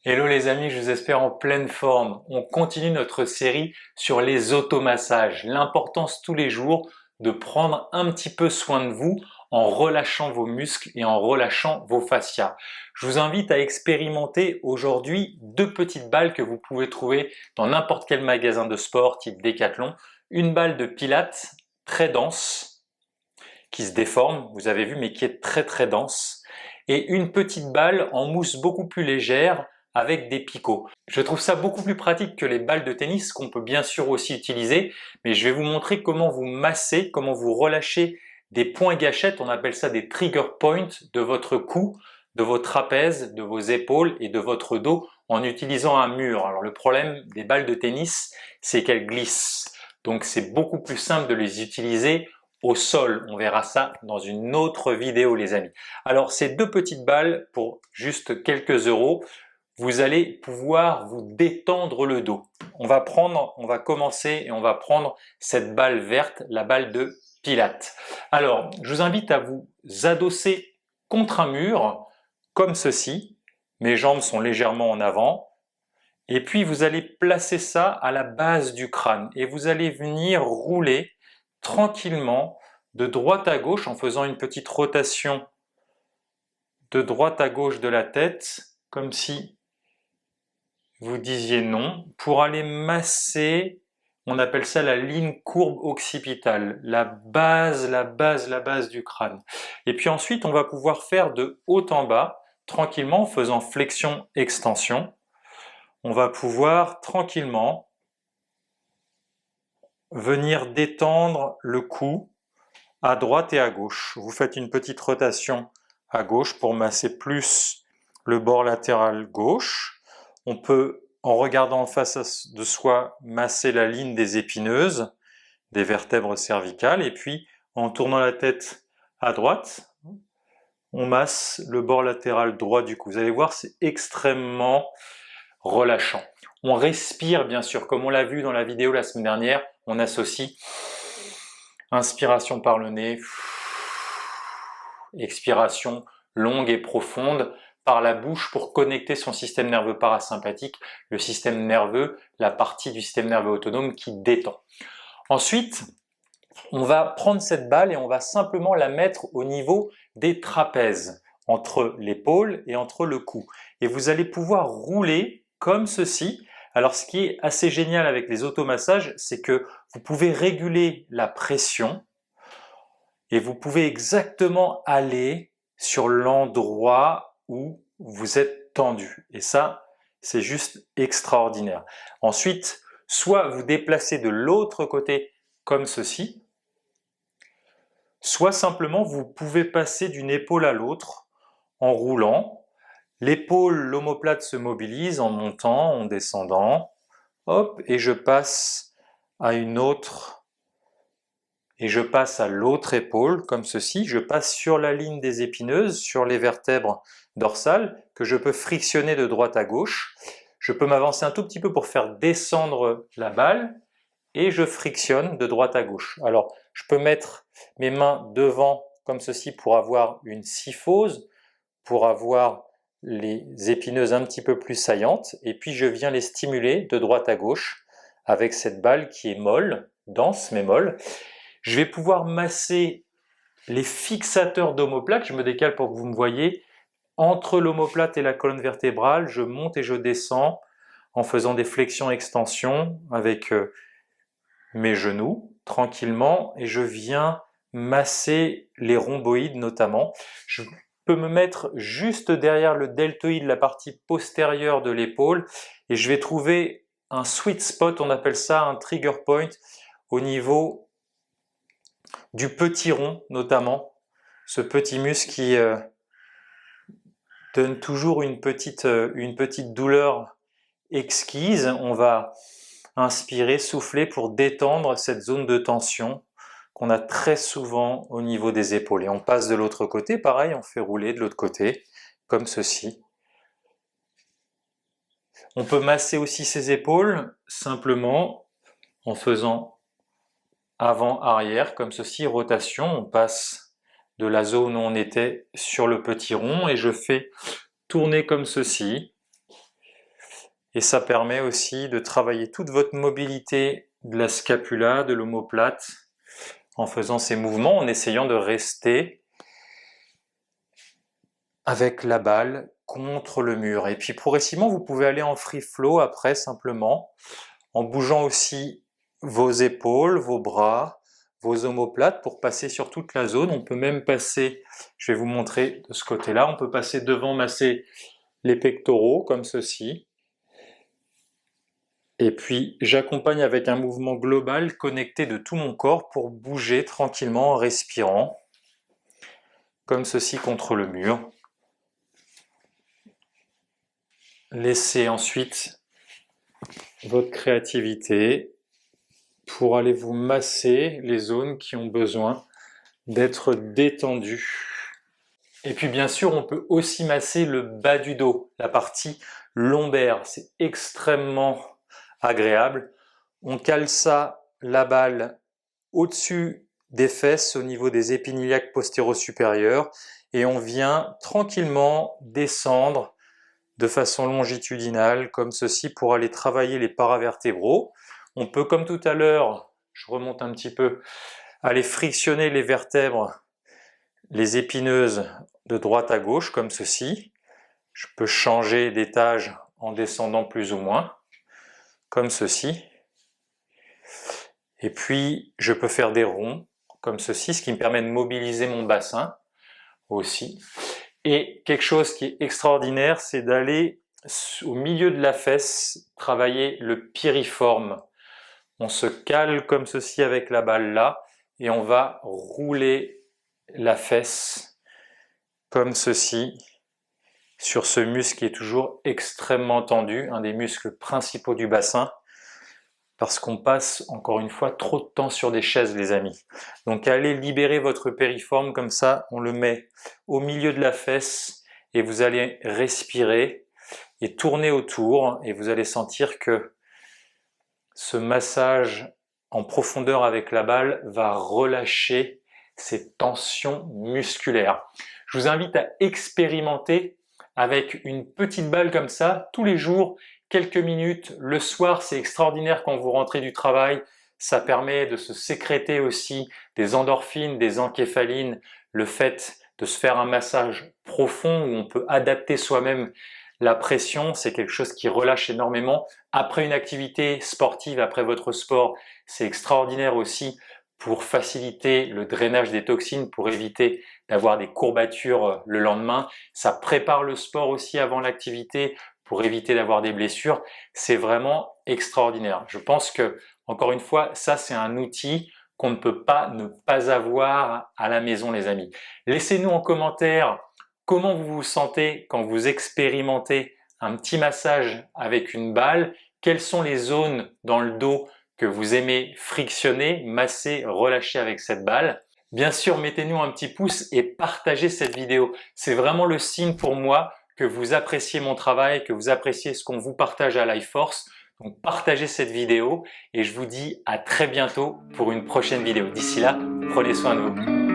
Hello les amis, je vous espère en pleine forme. On continue notre série sur les automassages. L'importance tous les jours de prendre un petit peu soin de vous en relâchant vos muscles et en relâchant vos fascias. Je vous invite à expérimenter aujourd'hui deux petites balles que vous pouvez trouver dans n'importe quel magasin de sport type Decathlon. Une balle de pilates très dense qui se déforme, vous avez vu, mais qui est très dense. Et une petite balle en mousse beaucoup plus légère avec des picots. Je trouve ça beaucoup plus pratique que les balles de tennis qu'on peut bien sûr aussi utiliser, mais je vais vous montrer comment vous massez, comment vous relâchez des points gâchettes, on appelle ça des trigger points de votre cou, de vos trapèzes, de vos épaules et de votre dos en utilisant un mur. Alors le problème des balles de tennis, c'est qu'elles glissent. Donc c'est beaucoup plus simple de les utiliser au sol. On verra ça dans une autre vidéo les amis. Alors ces deux petites balles pour juste quelques euros, vous allez pouvoir vous détendre le dos. On va commencer et on va prendre cette balle verte, la balle de pilates. Alors, je vous invite à vous adosser contre un mur, comme ceci. Mes jambes sont légèrement en avant. Et puis, vous allez placer ça à la base du crâne. Et vous allez venir rouler tranquillement de droite à gauche en faisant une petite rotation de droite à gauche de la tête, comme si vous disiez non, pour aller masser, on appelle ça la ligne courbe occipitale, la base du crâne. Et puis ensuite, on va pouvoir faire de haut en bas, tranquillement, en faisant flexion-extension. On va pouvoir tranquillement venir détendre le cou à droite et à gauche. Vous faites une petite rotation à gauche pour masser plus le bord latéral gauche. On peut, en regardant en face de soi, masser la ligne des épineuses, des vertèbres cervicales, et puis en tournant la tête à droite, on masse le bord latéral droit du cou. Vous allez voir, c'est extrêmement relâchant. On respire bien sûr, comme on l'a vu dans la vidéo la semaine dernière, on associe inspiration par le nez, expiration longue et profonde par la bouche pour connecter son système nerveux parasympathique, le système nerveux, la partie du système nerveux autonome qui détend. Ensuite, on va prendre cette balle et on va simplement la mettre au niveau des trapèzes, entre l'épaule et entre le cou. Et vous allez pouvoir rouler comme ceci. Alors ce qui est assez génial avec les automassages, c'est que vous pouvez réguler la pression et vous pouvez exactement aller sur l'endroit où vous êtes tendu. Et ça, c'est juste extraordinaire. Ensuite, soit vous déplacez de l'autre côté comme ceci, soit simplement vous pouvez passer d'une épaule à l'autre en roulant. L'épaule, l'omoplate se mobilise en montant, en descendant, hop, et je passe à une autre, et je passe à l'autre épaule, comme ceci, je passe sur la ligne des épineuses, sur les vertèbres dorsales, que je peux frictionner de droite à gauche. Je peux m'avancer un tout petit peu pour faire descendre la balle, et je frictionne de droite à gauche. Alors, je peux mettre mes mains devant, comme ceci, pour avoir une syphose, pour avoir les épineuses un petit peu plus saillantes, et puis je viens les stimuler de droite à gauche avec cette balle qui est molle, dense mais molle. Je vais pouvoir masser les fixateurs d'omoplate, je me décale pour que vous me voyez, entre l'omoplate et la colonne vertébrale, je monte et je descends en faisant des flexions-extensions avec mes genoux, tranquillement, et je viens masser les rhomboïdes notamment. Je peux me mettre juste derrière le deltoïde, la partie postérieure de l'épaule, et je vais trouver un sweet spot, on appelle ça un trigger point, au niveau du petit rond notamment, ce petit muscle qui donne toujours une petite douleur exquise. On va inspirer, souffler pour détendre cette zone de tension qu'on a très souvent au niveau des épaules. Et on passe de l'autre côté, pareil, on fait rouler de l'autre côté, comme ceci. On peut masser aussi ses épaules simplement en faisant avant-arrière, comme ceci, rotation. On passe de la zone où on était sur le petit rond et je fais tourner comme ceci. et ça permet aussi de travailler toute votre mobilité de la scapula, de l'omoplate, en faisant ces mouvements, en essayant de rester avec la balle contre le mur. Et puis progressivement, vous pouvez aller en free flow après, simplement, en bougeant aussi vos épaules, vos bras, vos omoplates pour passer sur toute la zone. On peut même passer, je vais vous montrer de ce côté-là, on peut passer devant, masser les pectoraux comme ceci. Et puis j'accompagne avec un mouvement global connecté de tout mon corps pour bouger tranquillement en respirant, comme ceci contre le mur. Laissez ensuite votre créativité pour aller vous masser les zones qui ont besoin d'être détendues. Et puis bien sûr, on peut aussi masser le bas du dos, la partie lombaire. C'est extrêmement agréable. On cale ça, la balle, au-dessus des fesses, au niveau des épines iliaques postéro-supérieures, et on vient tranquillement descendre de façon longitudinale, comme ceci, pour aller travailler les paravertébraux. On peut, comme tout à l'heure, je remonte un petit peu, aller frictionner les vertèbres, les épineuses de droite à gauche, comme ceci. Je peux changer d'étage en descendant plus ou moins, comme ceci. Et puis, je peux faire des ronds, comme ceci, ce qui me permet de mobiliser mon bassin aussi. Et quelque chose qui est extraordinaire, c'est d'aller au milieu de la fesse, travailler le piriforme. On se cale comme ceci avec la balle là, et on va rouler la fesse comme ceci sur ce muscle qui est toujours extrêmement tendu, un des muscles principaux du bassin, parce qu'on passe, encore une fois, trop de temps sur des chaises, les amis. Donc allez libérer votre piriforme, comme ça, on le met au milieu de la fesse, et vous allez respirer, et tourner autour, et vous allez sentir que ce massage en profondeur avec la balle va relâcher ces tensions musculaires. Je vous invite à expérimenter avec une petite balle comme ça, tous les jours, quelques minutes. Le soir, c'est extraordinaire quand vous rentrez du travail. Ça permet de se sécréter aussi des endorphines, des encéphalines. Le fait de se faire un massage profond où on peut adapter soi-même la pression, c'est quelque chose qui relâche énormément. Après une activité sportive, après votre sport, c'est extraordinaire aussi pour faciliter le drainage des toxines, pour éviter d'avoir des courbatures le lendemain. Ça prépare le sport aussi avant l'activité pour éviter d'avoir des blessures. C'est vraiment extraordinaire. Je pense que, encore une fois, ça c'est un outil qu'on ne peut pas ne pas avoir à la maison, les amis. Laissez-nous en commentaire comment vous vous sentez quand vous expérimentez un petit massage avec une balle. Quelles sont les zones dans le dos que vous aimez frictionner, masser, relâcher avec cette balle? Bien sûr, mettez-nous un petit pouce et partagez cette vidéo. C'est vraiment le signe pour moi que vous appréciez mon travail, que vous appréciez ce qu'on vous partage à Lifeforce. Donc partagez cette vidéo et je vous dis à très bientôt pour une prochaine vidéo. D'ici là, prenez soin de vous.